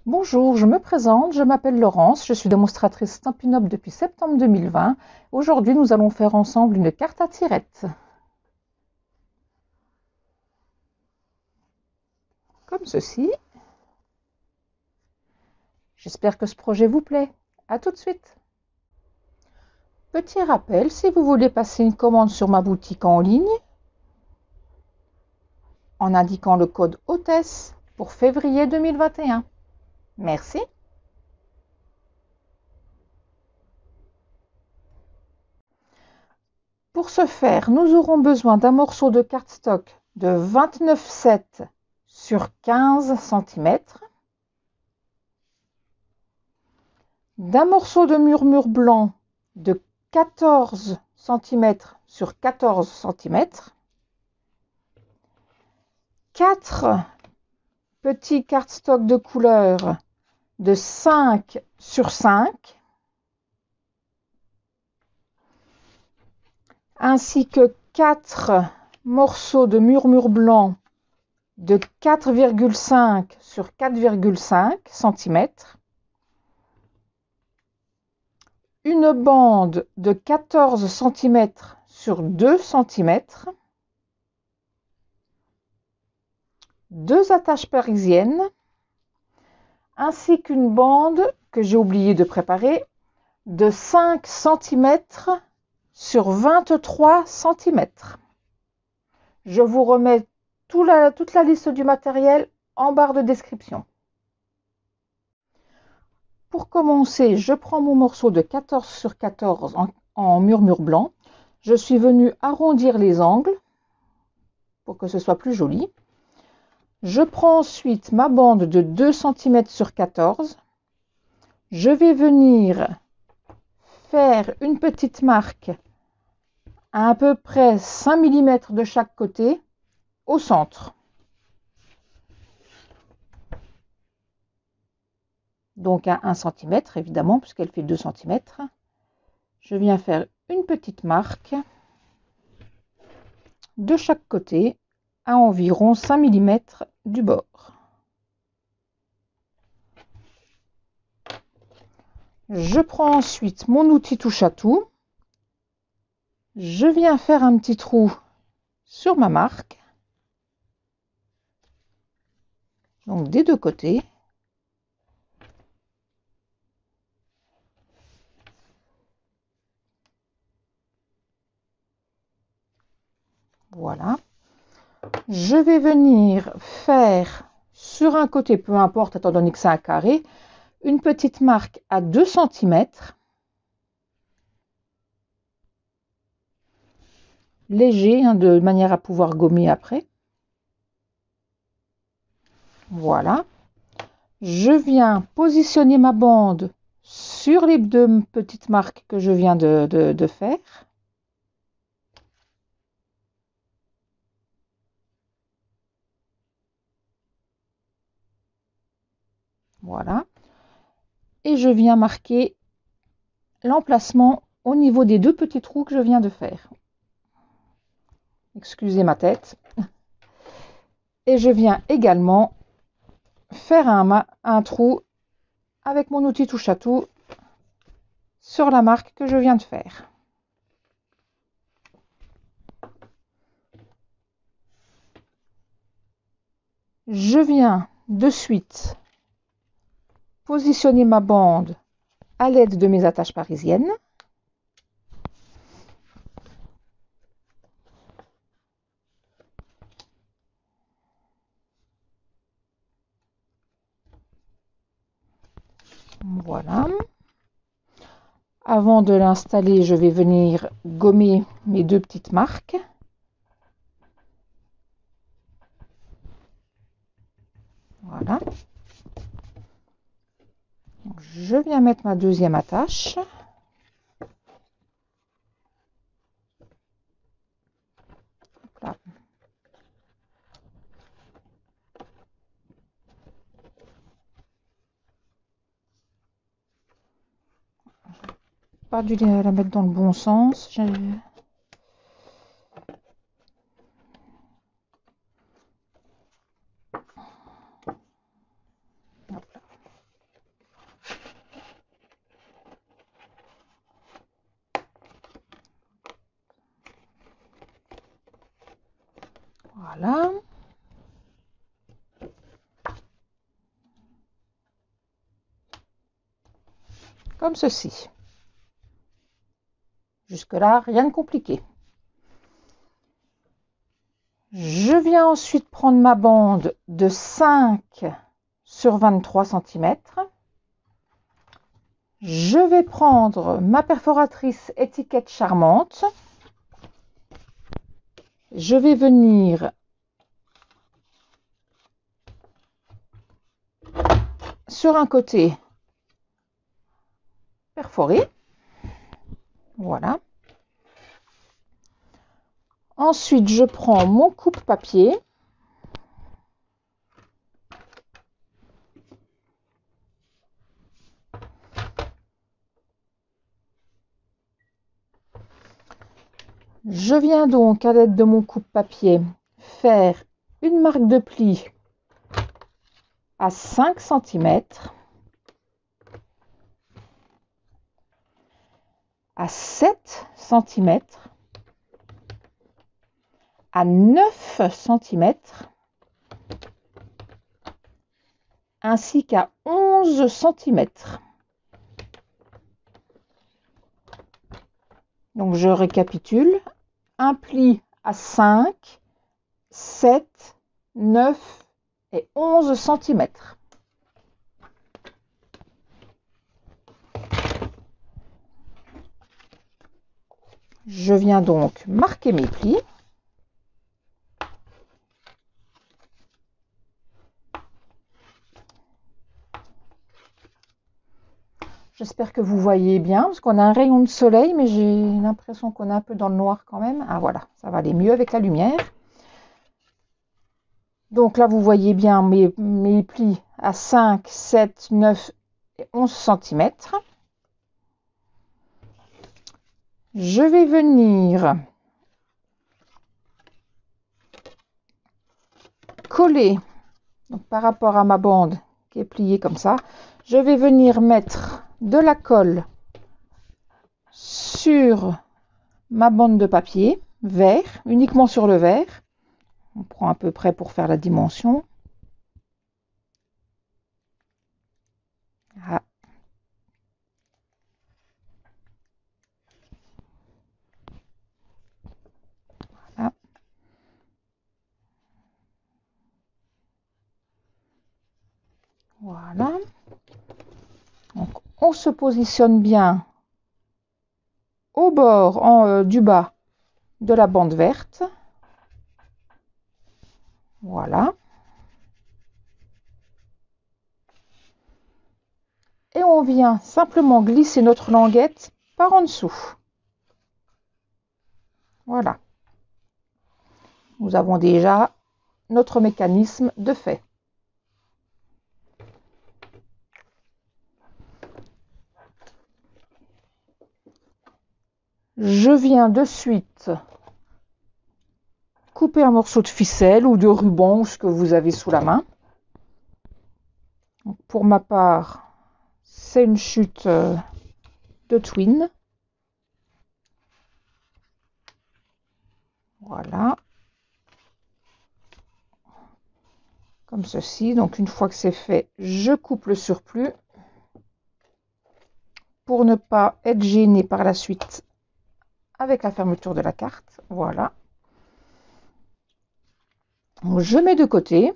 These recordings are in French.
Bonjour, je me présente, je m'appelle Laurence, je suis démonstratrice Stampin' Up depuis septembre 2020. Aujourd'hui, nous allons faire ensemble une carte à tirettes. Comme ceci. J'espère que ce projet vous plaît. À tout de suite. Petit rappel, si vous voulez passer une commande sur ma boutique en ligne, en indiquant le code hôtesse pour février 2021. Merci. Pour ce faire, nous aurons besoin d'un morceau de cardstock de 29,7 sur 15 cm, d'un morceau de murmure blanc de 14 cm sur 14 cm, 4 petits cardstocks de couleur de 5 sur 5, ainsi que 4 morceaux de murmure blanc de 4,5 sur 4,5 cm, une bande de 14 cm sur 2 cm, 2 attaches parisiennes, ainsi qu'une bande que j'ai oublié de préparer de 5 cm sur 23 cm. Je vous remets toute la liste du matériel en barre de description. Pour commencer, je prends mon morceau de 14 sur 14 en murmure blanc. Je suis venue arrondir les angles pour que ce soit plus joli. Je prends ensuite ma bande de 2 cm sur 14. Je vais venir faire une petite marque à peu près 5 mm de chaque côté au centre. Donc à 1 cm évidemment puisqu'elle fait 2 cm. Je viens faire une petite marque de chaque côté à environ 5 mm du bord. Je prends ensuite mon outil touche à tout. Je viens faire un petit trou sur ma marque. Donc des deux côtés. Voilà. Je vais venir faire sur un côté, peu importe, étant donné que c'est un carré, une petite marque à 2 cm. Léger, hein, de manière à pouvoir gommer après. Voilà. Je viens positionner ma bande sur les deux petites marques que je viens de faire. Voilà. Et je viens marquer l'emplacement au niveau des deux petits trous que je viens de faire. Excusez ma tête. Et je viens également faire un trou avec mon outil touche à tout sur la marque que je viens de faire. Je viens de suite positionner ma bande à l'aide de mes attaches parisiennes. Voilà. Avant de l'installer, je vais venir gommer mes deux petites marques. Voilà. Donc, je viens mettre ma deuxième attache. Là. Pas dû la mettre dans le bon sens. Voilà. Comme ceci. Jusque-là, rien de compliqué. Je viens ensuite prendre ma bande de 5 sur 23 cm. Je vais prendre ma perforatrice étiquette charmante. Je vais venir sur un côté perforer. Voilà. Ensuite, je prends mon coupe-papier. Je viens donc, à l'aide de mon coupe-papier, faire une marque de pli à 5 cm, à 7 cm, à 9 cm, ainsi qu'à 11 cm. Donc je récapitule, un pli à 5, 7, 9 et 11 cm. Je viens donc marquer mes plis. J'espère que vous voyez bien, parce qu'on a un rayon de soleil, mais j'ai l'impression qu'on est un peu dans le noir quand même. Ah voilà, ça va aller mieux avec la lumière. Donc là, vous voyez bien mes plis à 5, 7, 9 et 11 cm. Je vais venir coller, donc par rapport à ma bande qui est pliée comme ça, je vais venir mettre de la colle sur ma bande de papier vert, uniquement sur le vert. On prend à peu près pour faire la dimension. Ah. Voilà. Voilà. Donc, on se positionne bien au bord du bas de la bande verte. Voilà. Et on vient simplement glisser notre languette par en dessous. Voilà. Nous avons déjà notre mécanisme de fait. Je viens de suite couper un morceau de ficelle ou de ruban ou ce que vous avez sous la main. Donc pour ma part, c'est une chute de twin. Voilà. Comme ceci. Donc une fois que c'est fait, je coupe le surplus pour ne pas être gêné par la suite avec la fermeture de la carte. Voilà. Donc, je mets de côté.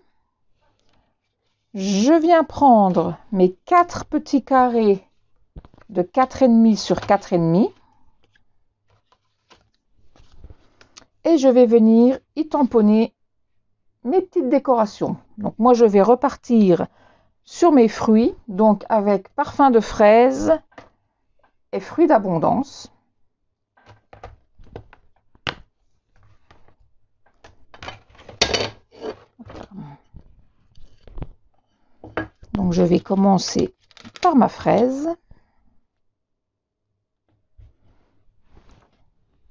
Je viens prendre mes 4 petits carrés de 4,5 sur 4,5 et je vais venir y tamponner mes petites décorations. Donc moi je vais repartir sur mes fruits, donc avec parfum de fraise et fruits d'abondance. Donc je vais commencer par ma fraise.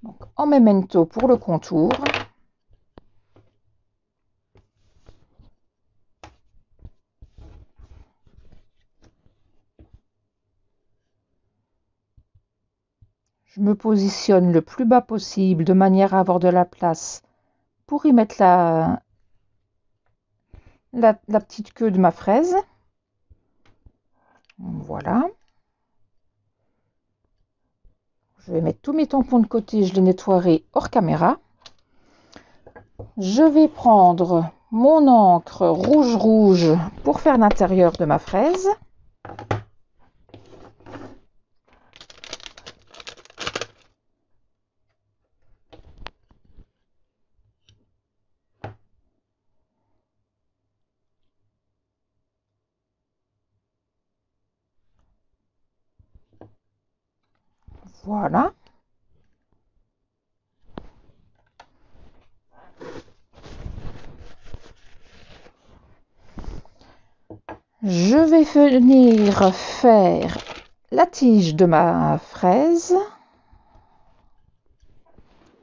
Donc en memento pour le contour. Je me positionne le plus bas possible de manière à avoir de la place pour y mettre la petite queue de ma fraise. Voilà. Je vais mettre tous mes tampons de côté, je les nettoierai hors caméra. Je vais prendre mon encre rouge pour faire l'intérieur de ma fraise. Voilà. Je vais venir faire la tige de ma fraise.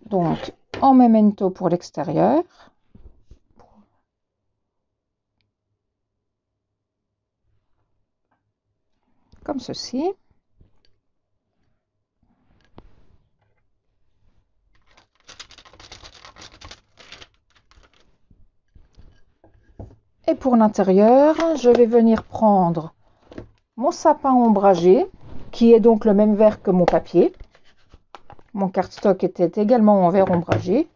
Donc, en memento pour l'extérieur. Comme ceci. Et pour l'intérieur, je vais venir prendre mon sapin ombragé, qui est donc le même vert que mon papier. Mon cardstock était également en vert ombragé.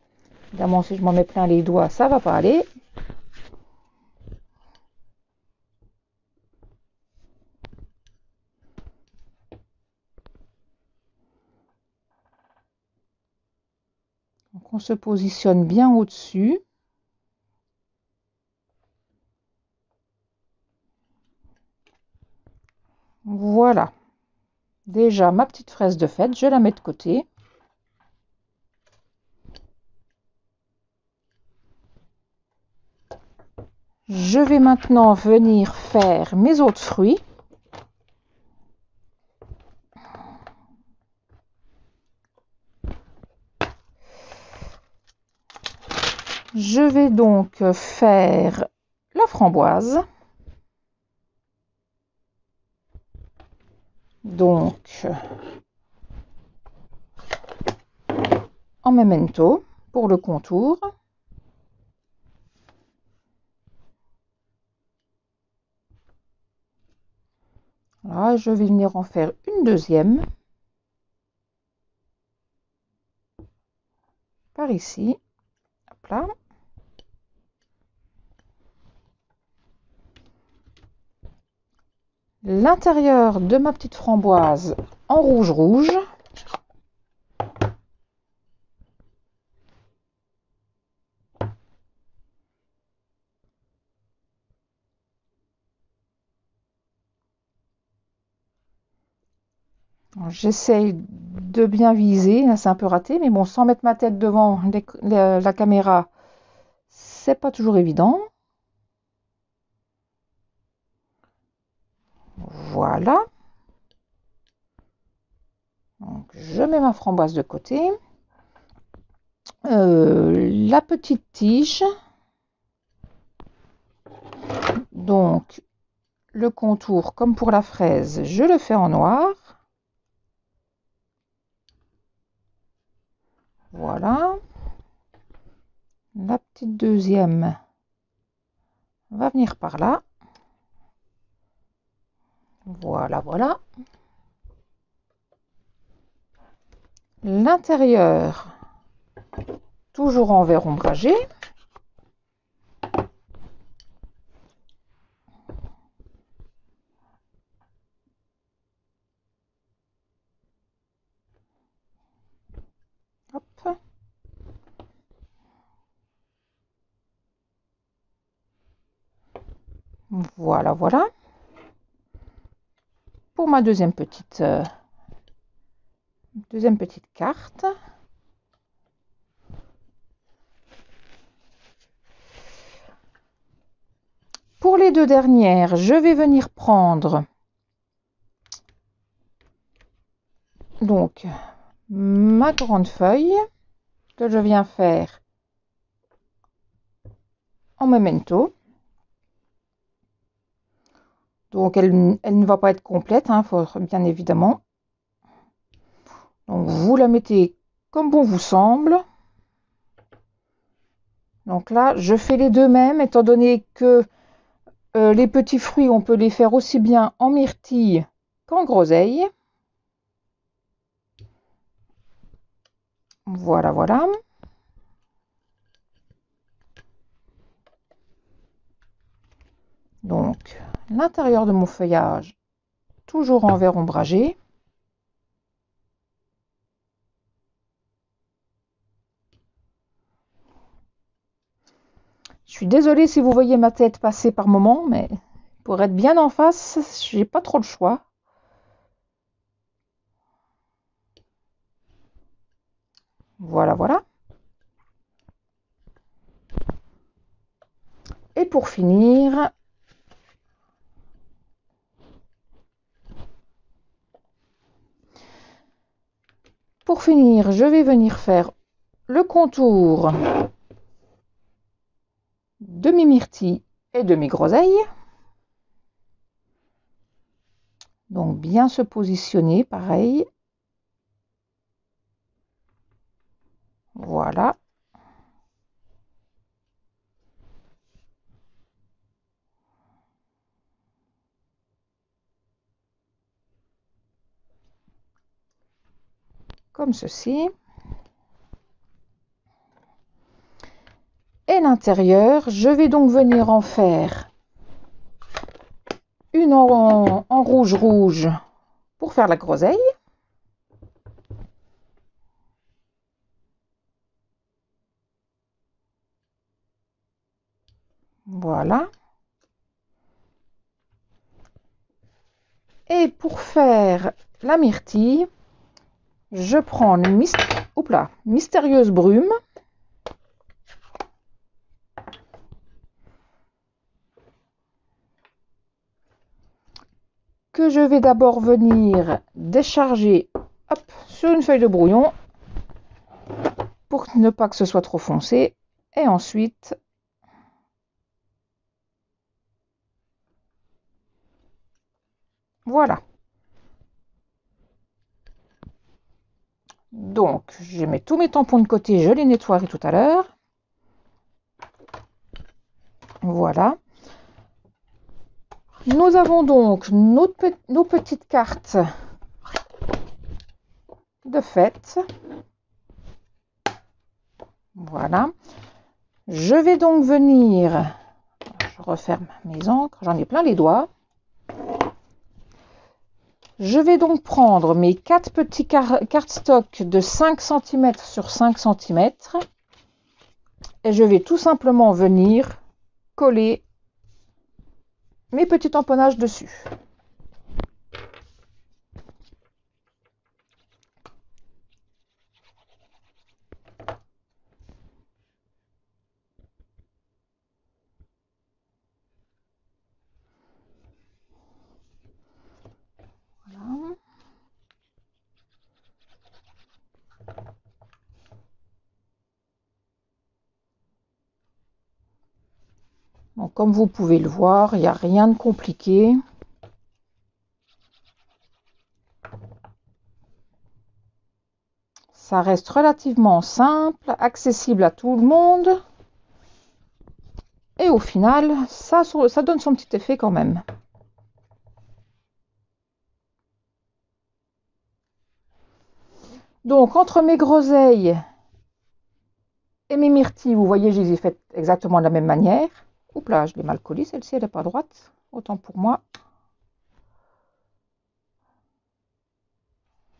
Évidemment, si je m'en mets plein les doigts, ça va pas aller. Donc on se positionne bien au-dessus. Voilà. Déjà, ma petite fraise de fête, je la mets de côté. Je vais maintenant venir faire mes autres fruits. Je vais donc faire la framboise. Donc, en memento pour le contour. Voilà, je vais venir en faire une deuxième. Par ici. Hop là. L'intérieur de ma petite framboise en rouge. J'essaye de bien viser, là c'est un peu raté, mais bon, sans mettre ma tête devant la caméra, c'est pas toujours évident. Voilà. Donc, je mets ma framboise de côté. La petite tige. Donc, le contour, comme pour la fraise, je le fais en noir. Voilà. La petite deuxième va venir par là. Voilà, voilà. L'intérieur, toujours en vert ombragé. Hop. Voilà, voilà. Pour ma deuxième petite carte. Pour les deux dernières, je vais venir prendre donc ma grande feuille que je viens faire en memento. Donc elle ne va pas être complète, hein, bien évidemment. Donc vous la mettez comme bon vous semble. Donc là, je fais les deux mêmes, étant donné que les petits fruits, on peut les faire aussi bien en myrtille qu'en groseille. Voilà, voilà. Donc, l'intérieur de mon feuillage, toujours en verre ombragé. Je suis désolée si vous voyez ma tête passer par moment, mais pour être bien en face, j'ai pas trop le choix. Voilà, voilà. Et pour finir, je vais venir faire le contour de mes myrtilles et de mes groseilles. Donc bien se positionner, pareil. Voilà. Comme ceci. Et l'intérieur, je vais donc venir en faire une en rouge pour faire la groseille. Voilà. Et pour faire la myrtille, je prends une mystérieuse brume. Que je vais d'abord venir décharger sur une feuille de brouillon pour ne pas que ce soit trop foncé. Et ensuite, voilà. Donc, je mets tous mes tampons de côté, je les nettoierai tout à l'heure. Voilà. Nous avons donc nos petites cartes de fête. Voilà. Je vais donc venir, je referme mes encres, j'en ai plein les doigts. Je vais donc prendre mes 4 petits cardstock de 5 cm sur 5 cm et je vais tout simplement venir coller mes petits tamponnages dessus. Voilà. Donc, comme vous pouvez le voir, il n'y a rien de compliqué. Ça reste relativement simple, accessible à tout le monde. Et au final, ça donne son petit effet quand même. Donc, entre mes groseilles et mes myrtilles, vous voyez, je les ai faites exactement de la même manière. Oups là, je l'ai mal collée, celle-ci, elle n'est pas droite. Autant pour moi.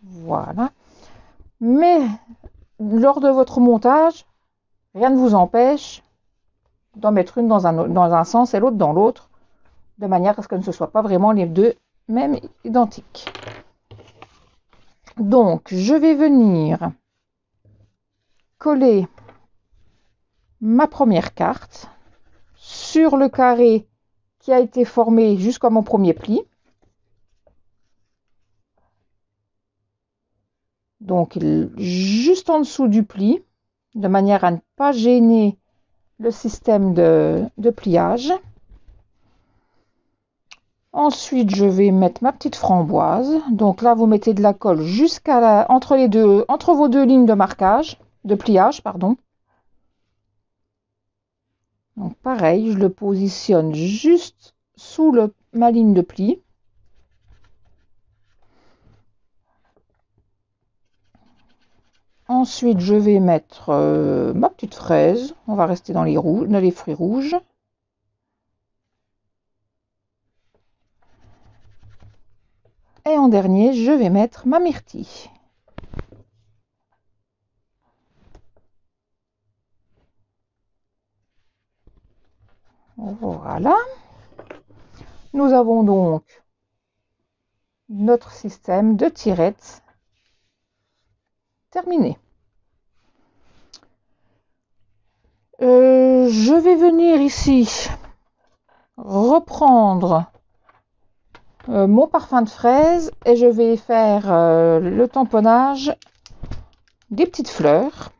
Voilà. Mais, lors de votre montage, rien ne vous empêche d'en mettre une dans un sens et l'autre dans l'autre, de manière à ce que ce ne soit pas vraiment les deux mêmes identiques. Donc, je vais venir coller ma première carte sur le carré qui a été formé jusqu'à mon premier pli. Donc, juste en dessous du pli, de manière à ne pas gêner le système de pliage. Ensuite, je vais mettre ma petite framboise. Donc là, vous mettez de la colle entre vos deux lignes de marquage, de pliage, pardon. Donc pareil, je le positionne juste sous ma ligne de pli. Ensuite, je vais mettre ma petite fraise. On va rester dans les fruits rouges. Et en dernier, je vais mettre ma myrtille. Voilà. Nous avons donc notre système de tirettes terminé. Je vais venir ici reprendre mon parfum de fraise et je vais faire le tamponnage des petites fleurs.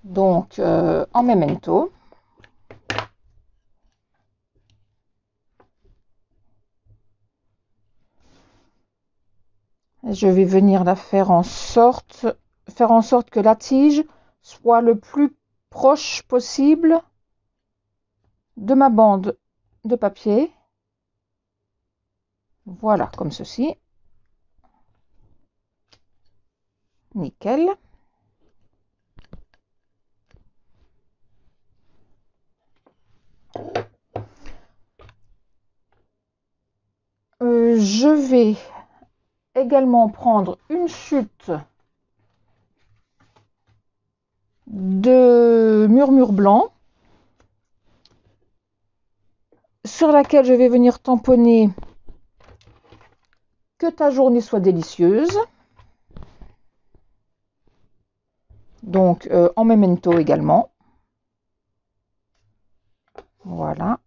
Donc en memento. Je vais venir la faire en sorte que la tige soit le plus proche possible de ma bande de papier. Voilà, comme ceci. Nickel. Je vais également prendre une chute de murmure blanc sur laquelle je vais venir tamponner que ta journée soit délicieuse. Donc en memento également. Voilà.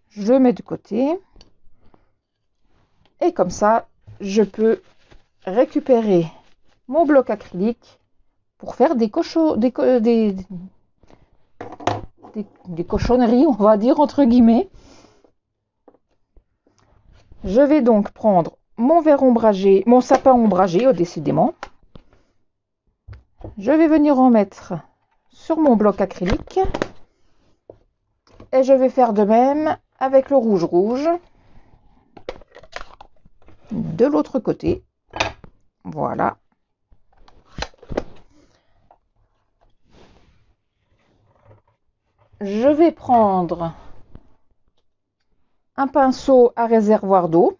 Je mets de côté. Et comme ça, je peux récupérer mon bloc acrylique pour faire des cochonneries, on va dire, entre guillemets. Je vais donc prendre mon verre ombragé, mon sapin ombragé, décidément. Je vais venir en mettre sur mon bloc acrylique. Et je vais faire de même avec le rouge de l'autre côté. Voilà. Je vais prendre un pinceau à réservoir d'eau.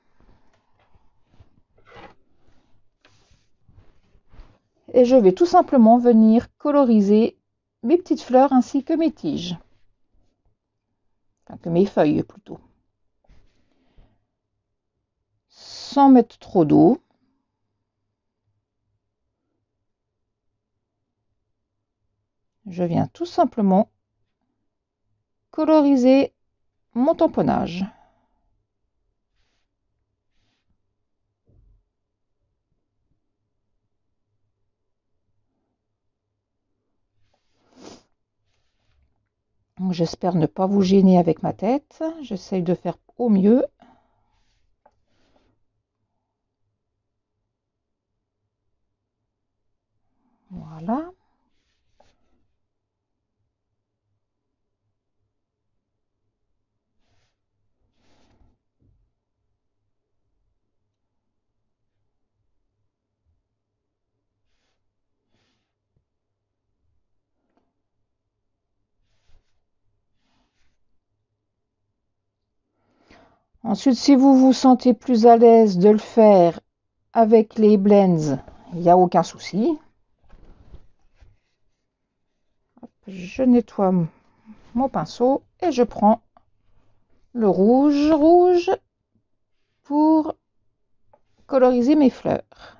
Et je vais tout simplement venir coloriser mes petites fleurs ainsi que mes tiges. Enfin, que mes feuilles plutôt. Sans mettre trop d'eau. Je viens tout simplement coloriser mon tamponnage. J'espère ne pas vous gêner avec ma tête. J'essaye de faire au mieux. Voilà. Ensuite, si vous vous sentez plus à l'aise de le faire avec les blends, il n'y a aucun souci. Je nettoie mon pinceau et je prends le rouge pour coloriser mes fleurs.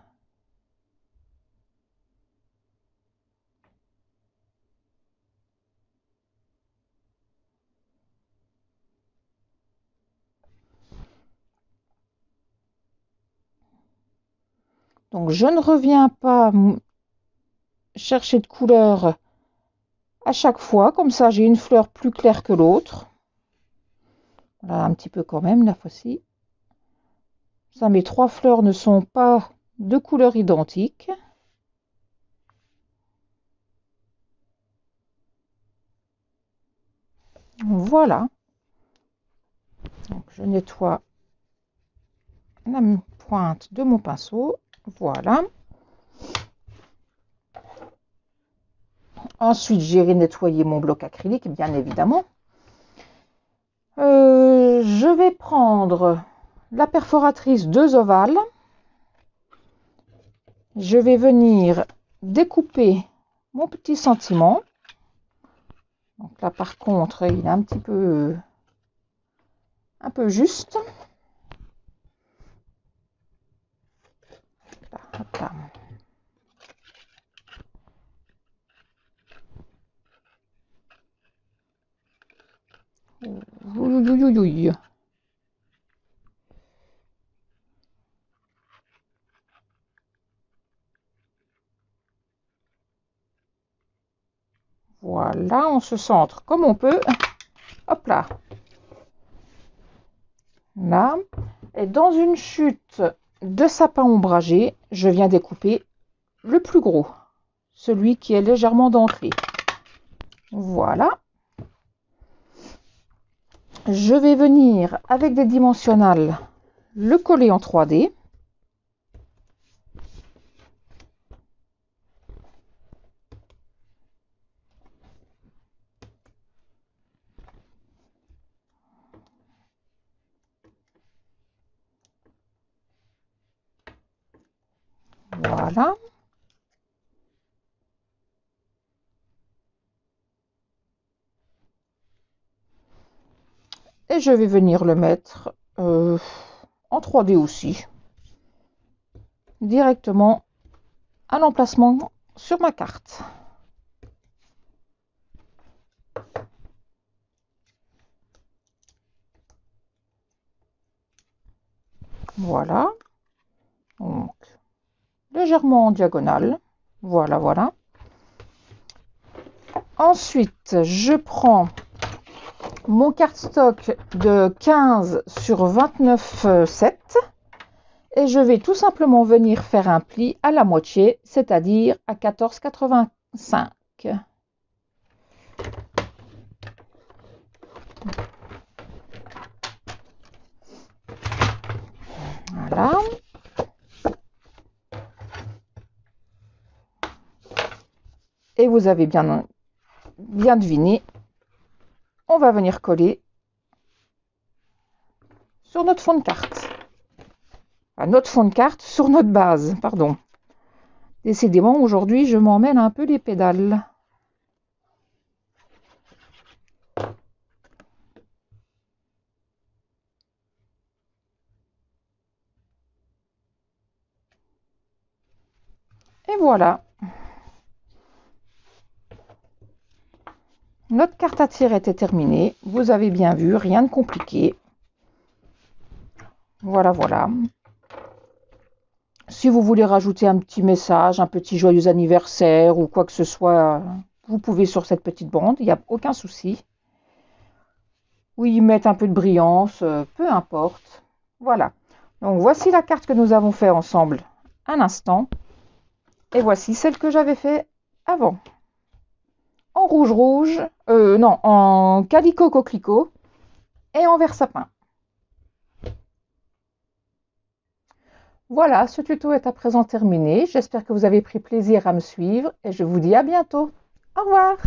Donc je ne reviens pas chercher de couleur à chaque fois, comme ça j'ai une fleur plus claire que l'autre. Voilà, un petit peu quand même la fois-ci. Ça, mes 3 fleurs ne sont pas de couleur identique. Voilà. Donc, je nettoie la pointe de mon pinceau. Voilà. Ensuite, j'irai nettoyer mon bloc acrylique, bien évidemment. Je vais prendre la perforatrice 2 ovales. Je vais venir découper mon petit sentiment. Donc là, par contre, il est un peu juste. Là, hop là. Voilà, on se centre comme on peut. Hop là. Là. Et dans une chute de sapin ombragé, je viens découper le plus gros, celui qui est légèrement dentelé. Voilà. Je vais venir avec des dimensionnels le coller en 3D. Voilà. Et je vais venir le mettre en 3D aussi, directement à l'emplacement sur ma carte. Voilà. Donc, légèrement en diagonale. Voilà, voilà. Ensuite, je prends mon cardstock de 15 sur 29,7 et je vais tout simplement venir faire un pli à la moitié, c'est-à-dire à 14,85. Voilà. Et vous avez bien deviné, on va venir coller sur notre fond de carte. Enfin, notre fond de carte sur notre base, pardon. Décidément, aujourd'hui, je m'emmène un peu les pédales. Et voilà. Notre carte à tirer était terminée. Vous avez bien vu, rien de compliqué. Voilà, voilà. Si vous voulez rajouter un petit message, un petit joyeux anniversaire ou quoi que ce soit, vous pouvez sur cette petite bande, il n'y a aucun souci. Ou y mettre un peu de brillance, peu importe. Voilà. Donc voici la carte que nous avons fait ensemble un instant. Et voici celle que j'avais fait avant. En rouge, non, en calicot coquelicot et en vert sapin. Voilà, ce tuto est à présent terminé. J'espère que vous avez pris plaisir à me suivre et je vous dis à bientôt. Au revoir!